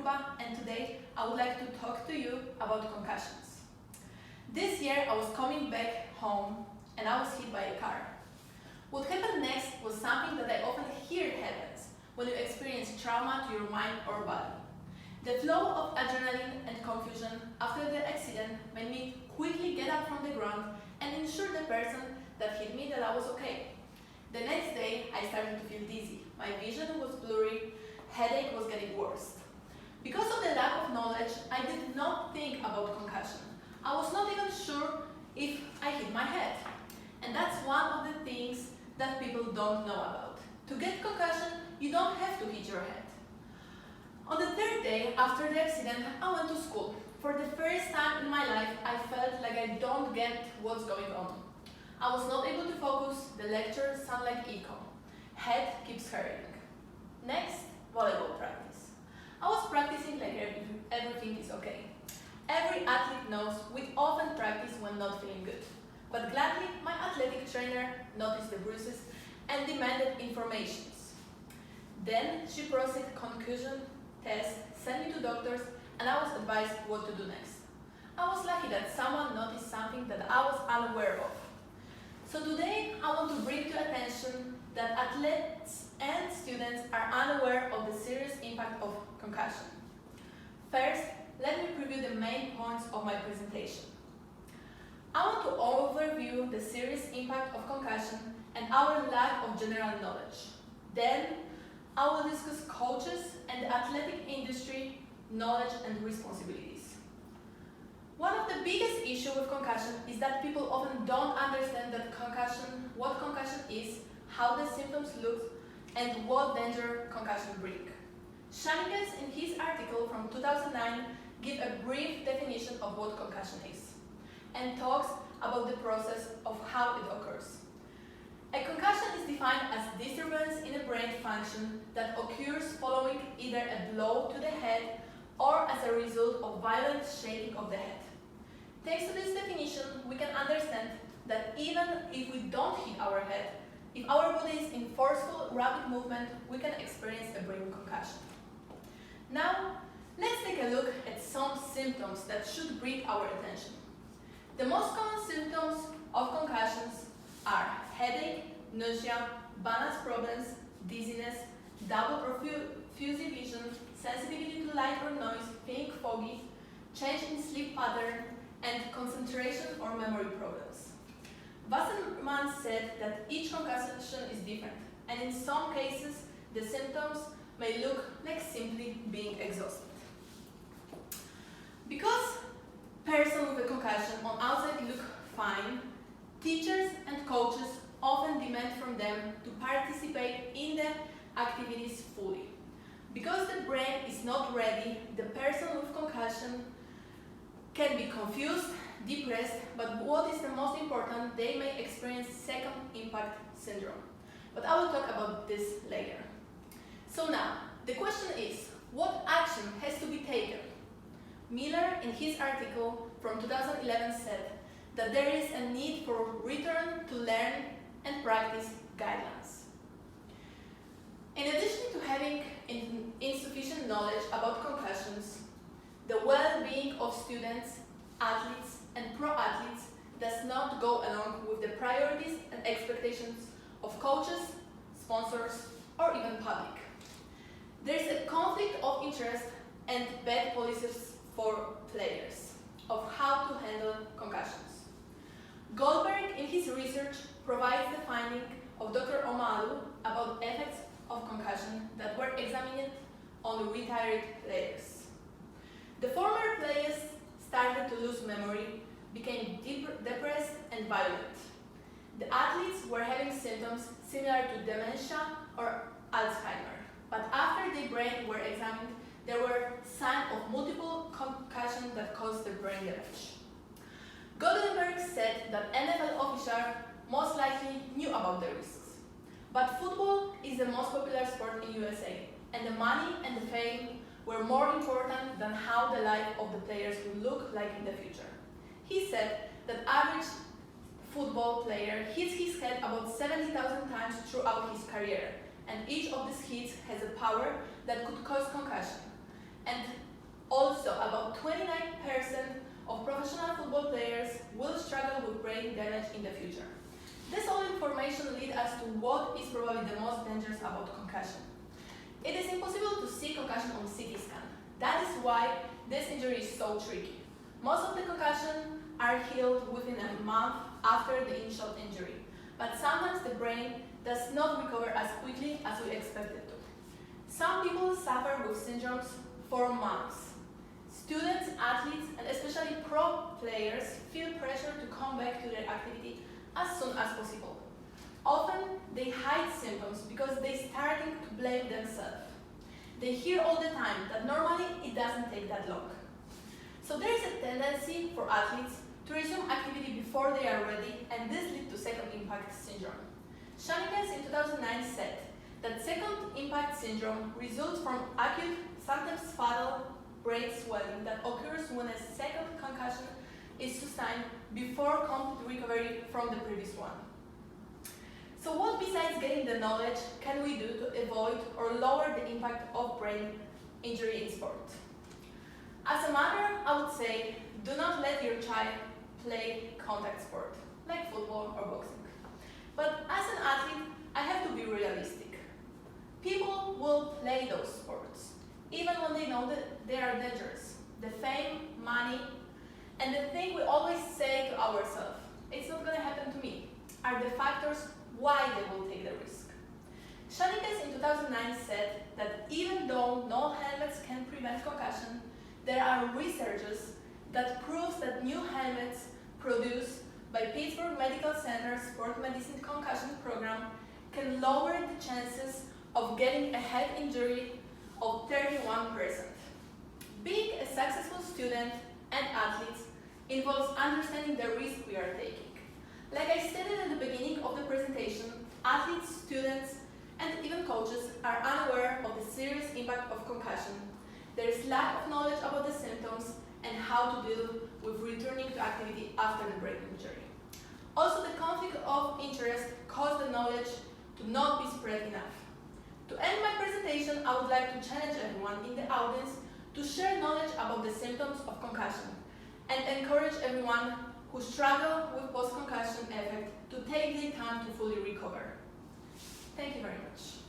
Krupa, and today I would like to talk to you about concussions. This year I was coming back home and I was hit by a car. What happened next was something that I often hear happens when you experience trauma to your mind or body. The flow of adrenaline and confusion after the accident made me quickly get up from the ground and ensure the person that hit me that I was okay. The next day I started to feel dizzy, my vision was blurry, headache was getting worse. Because of the lack of knowledge, I did not think about concussion. I was not even sure if I hit my head. And that's one of the things that people don't know about. To get concussion, you don't have to hit your head. On the third day after the accident, I went to school. For the first time in my life, I felt like I don't get what's going on. I was not able to focus, the lecture sounded like echo. Head keeps hurting. Next, volleyball practice. I was practicing like everything is okay. Every athlete knows we often practice when not feeling good. But gladly, my athletic trainer noticed the bruises and demanded informations. Then she processed concussion test, sent me to doctors, and I was advised what to do next. I was lucky that someone noticed something that I was unaware of. So today, I want to bring to attention that athletes and students are unaware of the serious impact of concussion. First, let me preview the main points of my presentation. I want to overview the serious impact of concussion and our lack of general knowledge. Then, I will discuss coaches and the athletic industry, knowledge and responsibilities. One of the biggest issues with concussion is that people often don't understand what concussion is, how the symptoms look, and what danger concussion brings. Shanikes, in his article from 2009, gives a brief definition of what concussion is and talks about the process of how it occurs. A concussion is defined as disturbance in a brain function that occurs following either a blow to the head or as a result of violent shaking of the head. Thanks to this definition, we can understand that even if we don't hit our head, if our body is in forceful, rapid movement, we can experience a brain concussion. Now, let's take a look at some symptoms that should bring our attention. The most common symptoms of concussions are headache, nausea, balance problems, dizziness, double or fuzzy vision, sensitivity to light or noise, feeling foggy, change in sleep pattern, and concentration or memory problems. Wasserman said that each concussion is different, and in some cases, the symptoms may look like simply being exhausted. Because persons with a concussion on outside look fine, teachers and coaches often demand from them to participate in the activities fully. Because the brain is not ready, the person with concussion can be confused, depressed, but what is the most important, they may experience second impact syndrome. But I will talk about this later. So now, the question is, what action has to be taken? Miller, in his article from 2011, said that there is a need for return to learn and practice guidelines. In addition to having insufficient knowledge about concussions, the well-being of students, athletes, and pro-athletes does not go along with the priorities and expectations of coaches, sponsors, or even public. There is a conflict of interest and bad policies for players of how to handle concussions. Goldberg, in his research, provides the finding of Dr. Omalu about effects of concussion that were examined on retired players. The former players started to lose memory, became depressed and violent. The athletes were having symptoms similar to dementia or Alzheimer, but after their brain were examined, there were signs of multiple concussions that caused the brain damage. Goldenberg said that NFL officials most likely knew about the risks. But football is the most popular sport in USA, and the money and the fame were more important than how the life of the players will look like in the future. He said that average football player hits his head about 70,000 times throughout his career, and each of these hits has a power that could cause concussion. and also about 29% of professional football players will struggle with brain damage in the future. This all information leads us to what is probably the most dangerous about concussion. It is impossible to see concussion on CT scan. That is why this injury is so tricky. Most of the concussions are healed within a month after the initial injury, but sometimes the brain does not recover as quickly as we expect it to. Some people suffer with syndromes for months. Students, athletes, and especially pro players feel pressure to come back to their activity as soon as possible. Often, they hide symptoms because they're starting to blame themselves. They hear all the time that normally it doesn't take that long. So there is a tendency for athletes to resume activity before they are ready, and this leads to second impact syndrome. Shanikes in 2009 said that second impact syndrome results from acute, sometimes fatal, brain swelling that occurs when a second concussion is sustained before complete recovery from the previous one. So what besides getting the knowledge can we do to avoid or lower the impact of brain injury in sport? As a mother, I would say, do not let your child play contact sport, like football or boxing. But as an athlete, I have to be realistic. People will play those sports, even when they know that they are dangerous. The fame, money, and the thing we always say to ourselves, it's not going to happen to me, are the factors why they will take the risk. Shanikes in 2009 said that even though no helmets can prevent concussion, there are researches that proves that new helmets produced by Pittsburgh Medical Center Sport Medicine Concussion Program can lower the chances of getting a head injury of 31%. Being a successful student and athlete involves understanding the risk we are taking. Like I stated at the beginning of the presentation, athletes, students, and even coaches are unaware of the serious impact of concussion. There is lack of knowledge about the symptoms and how to deal with returning to activity after the brain injury. Also, the conflict of interest caused the knowledge to not be spread enough. To end my presentation, I would like to challenge everyone in the audience to share knowledge about the symptoms of concussion and encourage everyone who struggle with post-concussion effect to take the time to fully recover. Thank you very much.